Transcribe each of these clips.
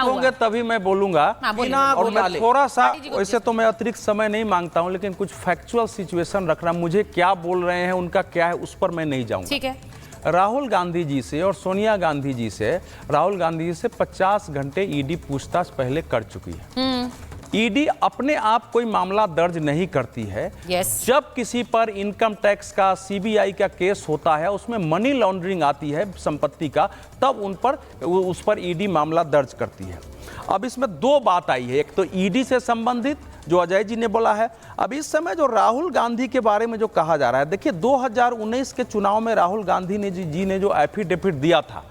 कहोगे तभी मैं बोलूंगा। और मैं थोड़ा सा, वैसे तो मैं अतिरिक्त समय नहीं मांगता हूं, लेकिन कुछ फैक्चुअल सिचुएशन रखना, मुझे क्या बोल रहे हैं उनका क्या है उस पर मैं नहीं जाऊंगा। ठीक है। राहुल गांधी जी से और सोनिया गांधी जी से, राहुल गांधी जी से 50 घंटे ईडी पूछताछ पहले कर चुकी है। ईडी अपने आप कोई मामला दर्ज नहीं करती है। जब किसी पर इनकम टैक्स का, सीबीआई का केस होता है, उसमें मनी लॉन्ड्रिंग आती है संपत्ति का, तब उस पर ईडी मामला दर्ज करती है। अब इसमें दो बात आई है, एक तो ईडी से संबंधित जो अजय जी ने बोला है। अब इस समय जो राहुल गांधी के बारे में जो कहा जा रहा है, देखिए 2019 के चुनाव में राहुल गांधी जी ने जो एफिडेविट दिया था,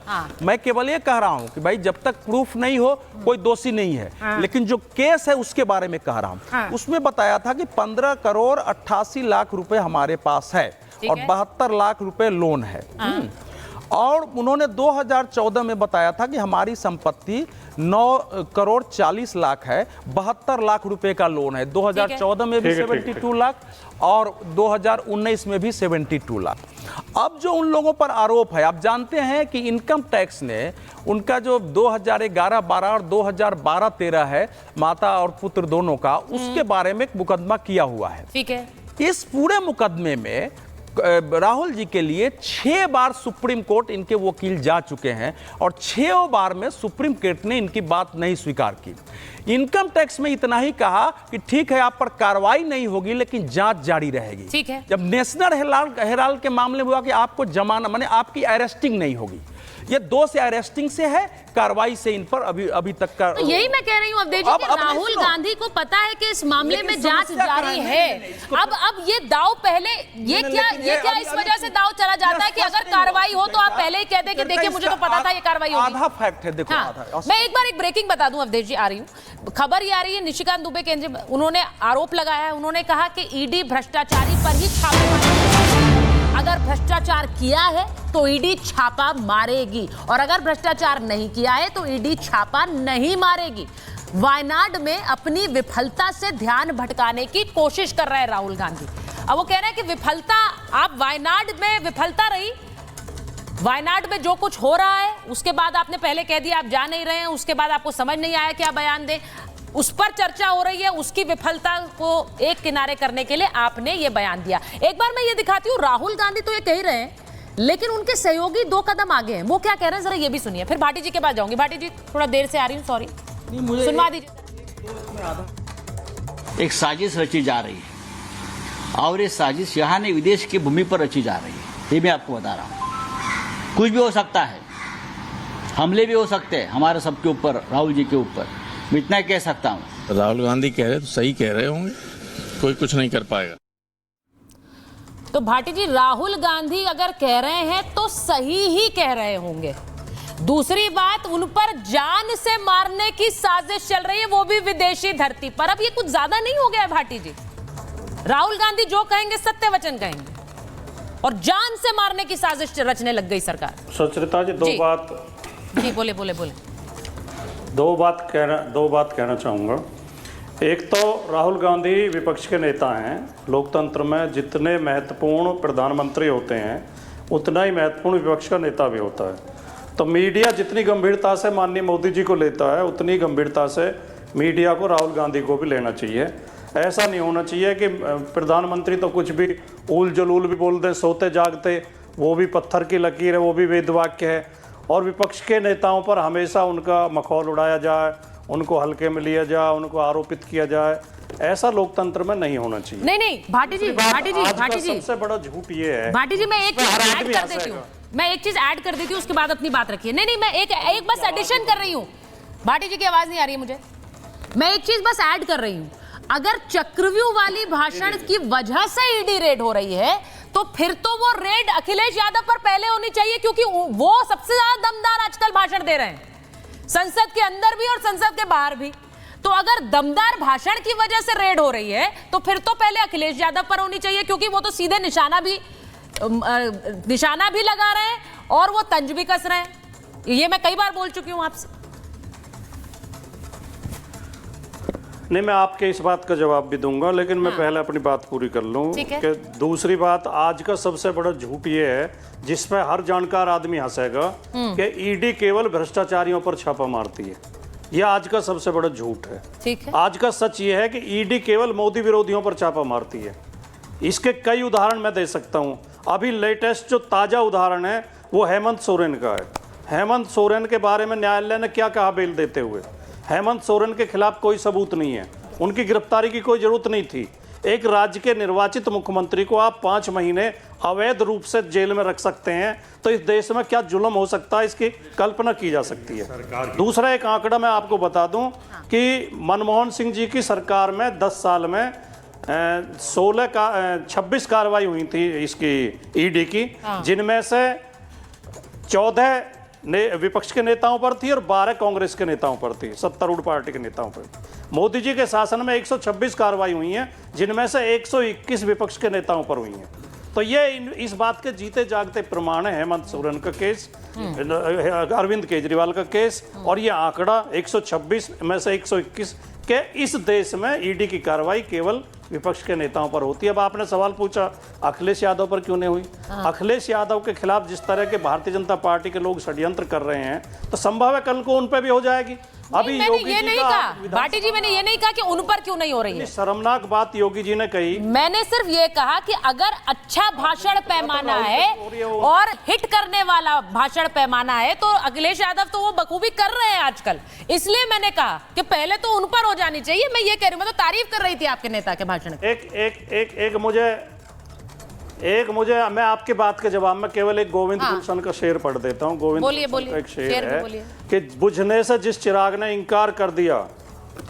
मैं केवल ये कह रहा हूं कि भाई जब तक प्रूफ नहीं हो कोई दोषी नहीं है, लेकिन जो केस है उसके बारे में कह रहा हूं। उसमें बताया था कि 15 करोड़ 88 लाख रुपए हमारे पास है और 72 लाख रुपए लोन है। और उन्होंने 2014 में बताया था कि हमारी संपत्ति 9 करोड़ 40 लाख है, 72 लाख रुपए का लोन है। 2014 में भी 72 लाख और 2019 में भी 72 लाख। अब जो उन लोगों पर आरोप है, आप जानते हैं कि इनकम टैक्स ने उनका जो 2011-12 और 2012-13 है, माता और पुत्र दोनों का, उसके बारे में एक मुकदमा किया हुआ है। ठीक है। इस पूरे मुकदमे में राहुल जी के लिए 6 बार सुप्रीम कोर्ट इनके वकील जा चुके हैं और 6 बार में सुप्रीम कोर्ट ने इनकी बात नहीं स्वीकार की। इनकम टैक्स में इतना ही कहा कि ठीक है, आप पर कार्रवाई नहीं होगी लेकिन जांच जारी रहेगी। ठीक है। जब नेशनल हेराल्ड के मामले में हुआ कि आपको जमाना, माने आपकी अरेस्टिंग नहीं होगी, ये 2 से अरेस्टिंग से है, कार्रवाई से इन पर अभी तक का। तो यही मैं कह रही हूं अवधेश जी कि राहुल गांधी को पता है कि इस मामले में जांच जारी है। अब ये दाव पहले, ये क्या इस वजह से दाव चला जाता है कि अगर कार्रवाई हो तो आप पहले ही कहते कि देखिए मुझे तो पता था ये कार्रवाई होगी। आधा फैक्ट है, देखो आधा। मैं एक बार एक ब्रेकिंग बता दूं अवधेश जी, आ रही हूं खबर, ये आ रही है निशिकांत दुबे केंद्रीय, उन्होंने आरोप लगाया है, उन्होंने कहा कि ईडी भ्रष्टाचारी पर ही छापा, अगर भ्रष्टाचार किया है तो ईडी छापा मारेगी और अगर भ्रष्टाचार नहीं किया है तो ईडी छापा नहीं मारेगी। वायनाड में अपनी विफलता से ध्यान भटकाने की कोशिश कर रहे हैं राहुल गांधी। अब वो कह रहे हैं कि विफलता, आप वायनाड में विफलता रही, वायनाड में जो कुछ हो रहा है उसके बाद आपने पहले कह दिया आप जा नहीं रहे हैं, उसके बाद आपको समझ नहीं आया क्या बयान दें, उस पर चर्चा हो रही है, उसकी विफलता को एक किनारे करने के लिए आपने ये बयान दिया। एक बार मैं ये दिखाती हूँ, राहुल गांधी तो ये कह रहे हैं लेकिन उनके सहयोगी 2 कदम आगे हैं, वो क्या कह रहे हैं जरा ये भी सुनिए, फिर भाटी जी के पास जाऊंगी। भाटी जी थोड़ा देर से आ रही हूँ, सॉरी, सुनवा दीजिए। एक साजिश रची जा रही है और ये साजिश यहाँ नहीं विदेश की भूमि पर रची जा रही है, ये मैं आपको बता रहा हूँ। कुछ भी हो सकता है, हमले भी हो सकते हैं हमारे सबके ऊपर, राहुल जी के ऊपर, मैं इतना कह सकता हूँ। राहुल गांधी कह रहे तो सही कह रहे होंगे, कोई कुछ नहीं कर पाएगा। तो भाटी जी, राहुल गांधी अगर कह रहे हैं तो सही ही कह रहे होंगे। दूसरी बात, उन पर जान से मारने की साजिश चल रही है, वो भी विदेशी धरती पर। अब ये कुछ ज्यादा नहीं हो गया है भाटी जी? राहुल गांधी जो कहेंगे सत्य वचन कहेंगे और जान से मारने की साजिश रचने लग गई सरकार। सुचरिता जी, दो बात कहना चाहूँगा। एक तो राहुल गांधी विपक्ष के नेता हैं। लोकतंत्र में जितने महत्वपूर्ण प्रधानमंत्री होते हैं उतना ही महत्वपूर्ण विपक्ष का नेता भी होता है। तो मीडिया जितनी गंभीरता से माननीय मोदी जी को लेता है उतनी गंभीरता से मीडिया को राहुल गांधी को भी लेना चाहिए। ऐसा नहीं होना चाहिए कि प्रधानमंत्री तो कुछ भी ऊल जलूल भी बोल दे, सोते जागते, वो भी पत्थर की लकीर है, वो भी वेद वाक्य है, और विपक्ष के नेताओं पर हमेशा उनका मखौल उड़ाया जाए, उनको हल्के में लिया जाए, उनको आरोपित किया जाए। ऐसा लोकतंत्र में नहीं होना चाहिए। नहीं भाटी जी सबसे बड़ा झूठ ये है। भाटी जी, मैं एक चीज ऐड कर देती हूँ, उसके बाद अपनी बात रखिए। नहीं, मैं एक बस एडिशन कर रही हूँ। भाटी जी की आवाज नहीं आ रही है मुझे, मैं एक चीज बस ऐड कर रही हूँ। अगर चक्रव्यूह वाली भाषण की वजह से ईडी रेड हो रही है तो फिर तो वो रेड अखिलेश यादव पर पहले होनी चाहिए, क्योंकि वो सबसे ज्यादा दमदार आजकल भाषण दे रहे हैं, संसद के अंदर भी और संसद के बाहर भी। तो अगर दमदार भाषण की वजह से रेड हो रही है तो फिर तो पहले अखिलेश यादव पर होनी चाहिए, क्योंकि वो तो सीधे निशाना भी लगा रहे हैं और वो तंज भी कस रहे हैं। ये मैं कई बार बोल चुकी हूं आपसे। नहीं, मैं आपके इस बात का जवाब भी दूंगा, लेकिन मैं पहले अपनी बात पूरी कर लूं कि दूसरी बात, आज का सबसे बड़ा झूठ ये है जिसमें हर जानकार आदमी हंसेगा कि ईडी केवल भ्रष्टाचारियों पर छापा मारती है। यह आज का सबसे बड़ा झूठ है। ठीक है। आज का सच यह है कि ईडी केवल मोदी विरोधियों पर छापा मारती है। इसके कई उदाहरण मैं दे सकता हूं। अभी लेटेस्ट जो ताजा उदाहरण है वो हेमंत सोरेन का है। हेमंत सोरेन के बारे में न्यायालय ने क्या कहा बेल देते हुए? हेमंत सोरेन के खिलाफ कोई सबूत नहीं है, उनकी गिरफ्तारी की कोई जरूरत नहीं थी। एक राज्य के निर्वाचित मुख्यमंत्री को आप 5 महीने अवैध रूप से जेल में रख सकते हैं, तो इस देश में क्या जुल्म हो सकता है इसकी कल्पना की जा सकती है। दूसरा एक आंकड़ा मैं आपको बता दूं कि मनमोहन सिंह जी की सरकार में 10 साल में 26 कार्रवाई हुई थी इसकी ईडी की, जिनमें से 14 विपक्ष के नेताओं पर थी और 12 कांग्रेस के नेताओं पर थी, सत्तारूढ़ पार्टी के नेताओं पर। मोदी जी के शासन में 126 कार्रवाई हुई हैं, जिनमें से 121 विपक्ष के नेताओं पर हुई हैं। तो ये इस बात के जीते जागते प्रमाण है हेमंत सोरेन का केस, अरविंद केजरीवाल का केस, और ये आंकड़ा 126 में से 121 के इस देश में ईडी की कार्रवाई केवल विपक्ष के नेताओं पर होती है। अब आपने सवाल पूछा अखिलेश यादव पर क्यों नहीं हुई? अखिलेश यादव के खिलाफ जिस तरह के भारतीय जनता पार्टी के लोग षड्यंत्र कर रहे हैं, तो संभव है कल को उन पर भी हो जाएगी। अभी मैंने ये नहीं कहा भाटी जी, मैंने ये नहीं कहा कि उन पर क्यों नहीं हो रही है। शर्मनाक बात योगी जी ने कही। मैंने सिर्फ ये कहा कि अगर अच्छा भाषण पैमाना है और हिट करने वाला भाषण पैमाना है तो अखिलेश यादव तो वो बखूबी कर रहे हैं आजकल। इसलिए मैंने कहा कि पहले तो उन पर हो जानी चाहिए। मैं ये कह रही हूं, मैं तो तारीफ कर रही थी आपके नेता के भाषण की। मैं आपकी बात के जवाब में केवल एक गोविंद गुलशन का शेर पढ़ देता हूं। गोविंद गुलशन का एक शेर है कि बुझने से जिस चिराग ने इंकार कर दिया,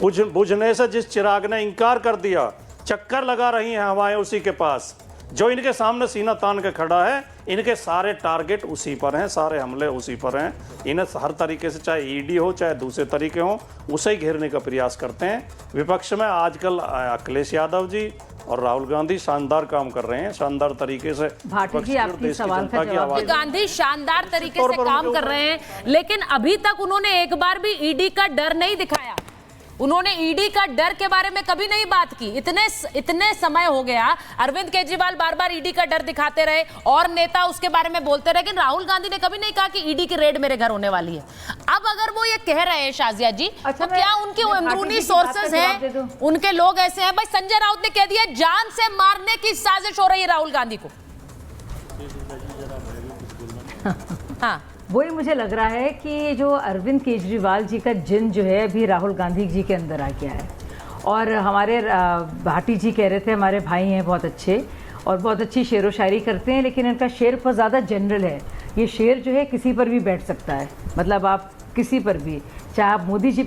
बुझने से जिस चिराग ने इंकार कर दिया, चक्कर लगा रही हैं हवाएं उसी के पास। जो इनके सामने सीना तान के खड़ा है, इनके सारे टारगेट उसी पर हैं, सारे हमले उसी पर हैं। इन्हें हर तरीके से, चाहे ईडी हो चाहे दूसरे तरीके हो, उसे ही घेरने का प्रयास करते हैं। विपक्ष में आजकल अखिलेश यादव जी और राहुल गांधी शानदार काम कर रहे हैं, शानदार तरीके से। भाटी जी आपकी सवाल का जवाब। गांधी शानदार तरीके से काम कर रहे हैं, लेकिन अभी तक उन्होंने एक बार भी ईडी का डर नहीं दिखाया। उन्होंने ईडी का डर के बारे में कभी नहीं बात की। इतने समय हो गया, अरविंद केजरीवाल बार बार ईडी का डर दिखाते रहे और नेता उसके बारे में बोलते रहे, लेकिन राहुल गांधी ने कभी नहीं कहा कि ईडी की रेड मेरे घर होने वाली है। अब अगर वो ये कह रहे हैं शाजिया जी, तो क्या उनके अंदरूनी सोर्सेज हैं, उनके लोग ऐसे हैं? भाई संजय राउत ने कह दिया जान से मारने की साजिश हो रही है राहुल गांधी को। हाँ, वही मुझे लग रहा है कि जो अरविंद केजरीवाल जी का जिन जो है अभी राहुल गांधी जी के अंदर आ गया है। और हमारे भाटी जी कह रहे थे हमारे भाई हैं बहुत अच्छे और बहुत अच्छी शेर व शायरी करते हैं, लेकिन इनका शेर बहुत ज़्यादा जनरल है। ये शेर जो है किसी पर भी बैठ सकता है, मतलब आप किसी पर भी, चाहे आप मोदी जी